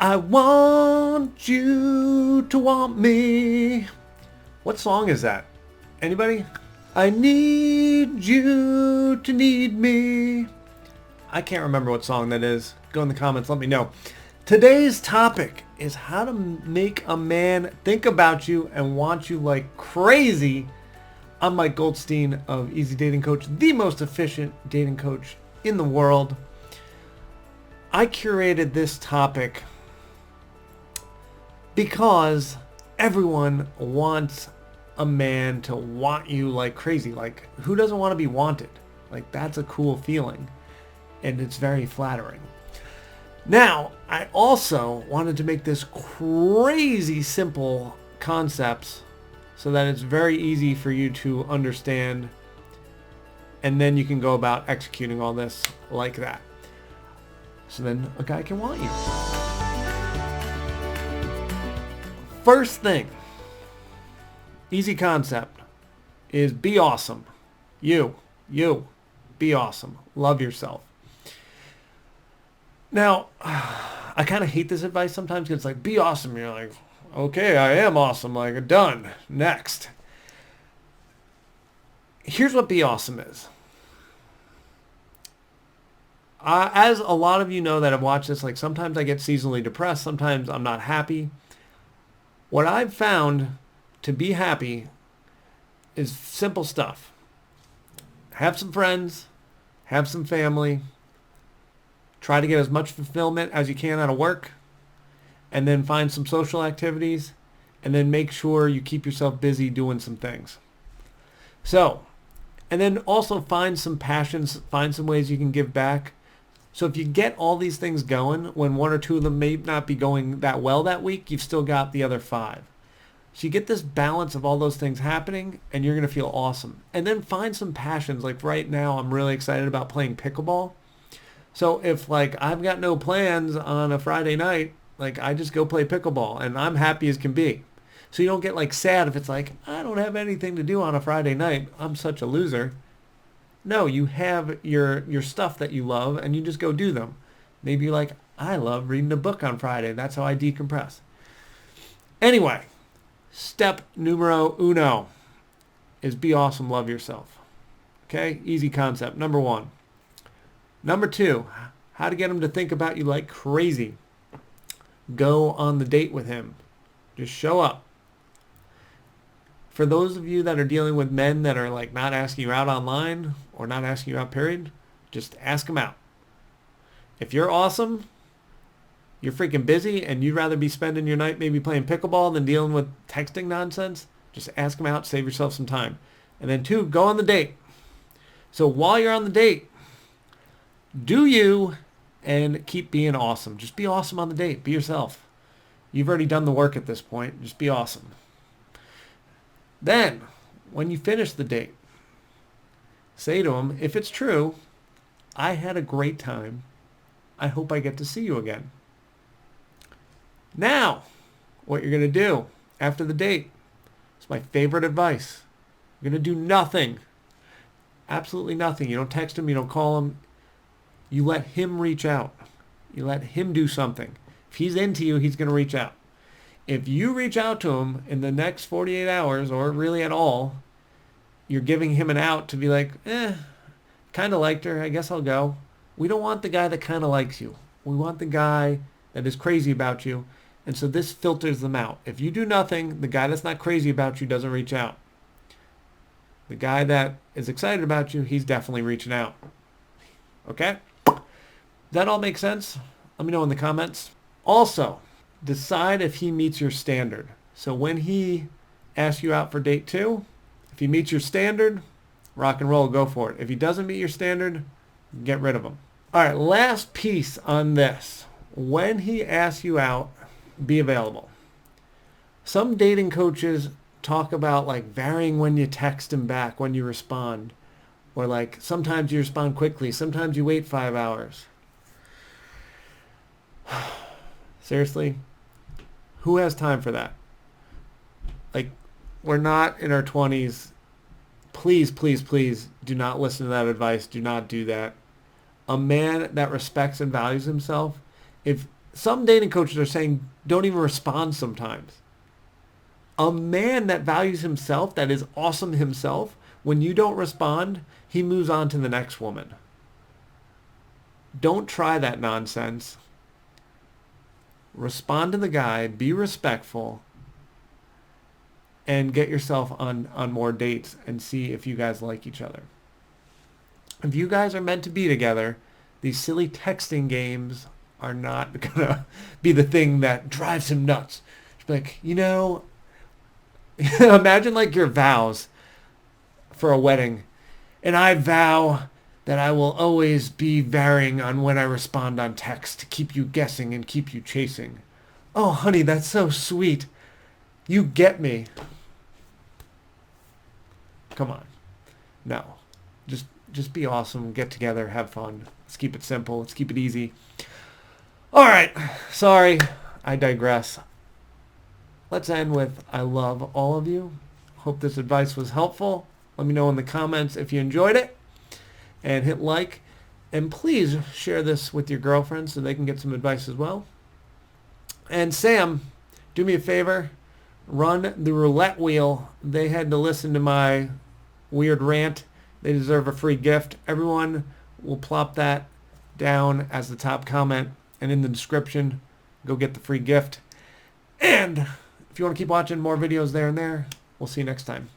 I want you to want me. What song is that? Anybody? I need you to need me. I can't remember what song that is. Go in the comments, let me know. Today's topic is how to make a man think about you and want you like crazy. I'm Mike Goldstein of Easy Dating Coach, the most efficient dating coach in the world. I curated this topic because everyone wants a man to want you like crazy. Like, who doesn't want to be wanted? Like, that's a cool feeling, and it's very flattering. Now, I also wanted to make this crazy simple concepts so that it's very easy for you to understand, and then you can go about executing all this like that. So then a guy can want you. First thing, easy concept, is be awesome. You, be awesome. Love yourself. Now, I kind of hate this advice sometimes because it's like, be awesome. You're like, okay, I am awesome. Like, done. Next. Here's what be awesome is. As a lot of you know that have watched this, like sometimes I get seasonally depressed. Sometimes I'm not happy. What I've found to be happy is simple stuff. Have some friends, have some family, try to get as much fulfillment as you can out of work, and then find some social activities, and then make sure you keep yourself busy doing some things. So, and then also find some passions, find some ways you can give back. So if you get all these things going, when one or two of them may not be going that well that week, you've still got the other 5. So you get this balance of all those things happening, and you're going to feel awesome. And then find some passions. Like right now, I'm really excited about playing pickleball. So if like I've got no plans on a Friday night, like I just go play pickleball, and I'm happy as can be. So you don't get like sad if it's like, I don't have anything to do on a Friday night. I'm such a loser. No, you have your stuff that you love, and you just go do them. Maybe you're like, I love reading a book on Friday. That's how I decompress. Anyway, step numero uno is be awesome, love yourself. Okay, easy concept. Number 1. Number 2, how to get him to think about you like crazy. Go on the date with him. Just show up. For those of you that are dealing with men that are like not asking you out online or not asking you out period, just ask them out. If you're awesome, you're freaking busy, and you'd rather be spending your night maybe playing pickleball than dealing with texting nonsense, just ask them out, save yourself some time. And then 2, go on the date. So while you're on the date, do you and keep being awesome. Just be awesome on the date. Be yourself. You've already done the work at this point. Just be awesome. Then, when you finish the date, say to him, if it's true, I had a great time. I hope I get to see you again. Now, what you're going to do after the date is my favorite advice. You're going to do nothing. Absolutely nothing. You don't text him. You don't call him. You let him reach out. You let him do something. If he's into you, he's going to reach out. If you reach out to him in the next 48 hours, or really at all, you're giving him an out to be like, kind of liked her, I guess I'll go. We don't want the guy that kind of likes you. We want the guy that is crazy about you. And so this filters them out. If you do nothing, the guy that's not crazy about you doesn't reach out. The guy that is excited about you, he's definitely reaching out. Okay? That all makes sense? Let me know in the comments. Also, decide if he meets your standard. So when he asks you out for date 2, if he meets your standard, rock and roll, go for it. If he doesn't meet your standard, get rid of him. All right, last piece on this. When he asks you out, be available. Some dating coaches talk about like varying when you text him back, when you respond. Or like sometimes you respond quickly, sometimes you wait 5 hours. Seriously? Who has time for that? Like, we're not in our 20s. Please, please, please do not listen to that advice. Do not do that. A man that respects and values himself, if Some dating coaches are saying don't even respond sometimes. A man that values himself, that is awesome himself, when you don't respond, he moves on to the next woman. Don't try that nonsense. Respond to the guy, be respectful, and get yourself on more dates and see if you guys like each other. If you guys are meant to be together, these silly texting games are not going to be the thing that drives him nuts. It's like, imagine like your vows for a wedding. And I vow that I will always be varying on when I respond on text to keep you guessing and keep you chasing. Oh, honey, that's so sweet. You get me. Come on. No. Just be awesome. Get together. Have fun. Let's keep it simple. Let's keep it easy. All right. Sorry. I digress. Let's end with I love all of you. Hope this advice was helpful. Let me know in the comments if you enjoyed it. And hit like. And please share this with your girlfriend so they can get some advice as well. And Sam, do me a favor. Run the roulette wheel. They had to listen to my weird rant. They deserve a free gift. Everyone will plop that down as the top comment and in the description. Go get the free gift. And if you want to keep watching more videos there and there, we'll see you next time.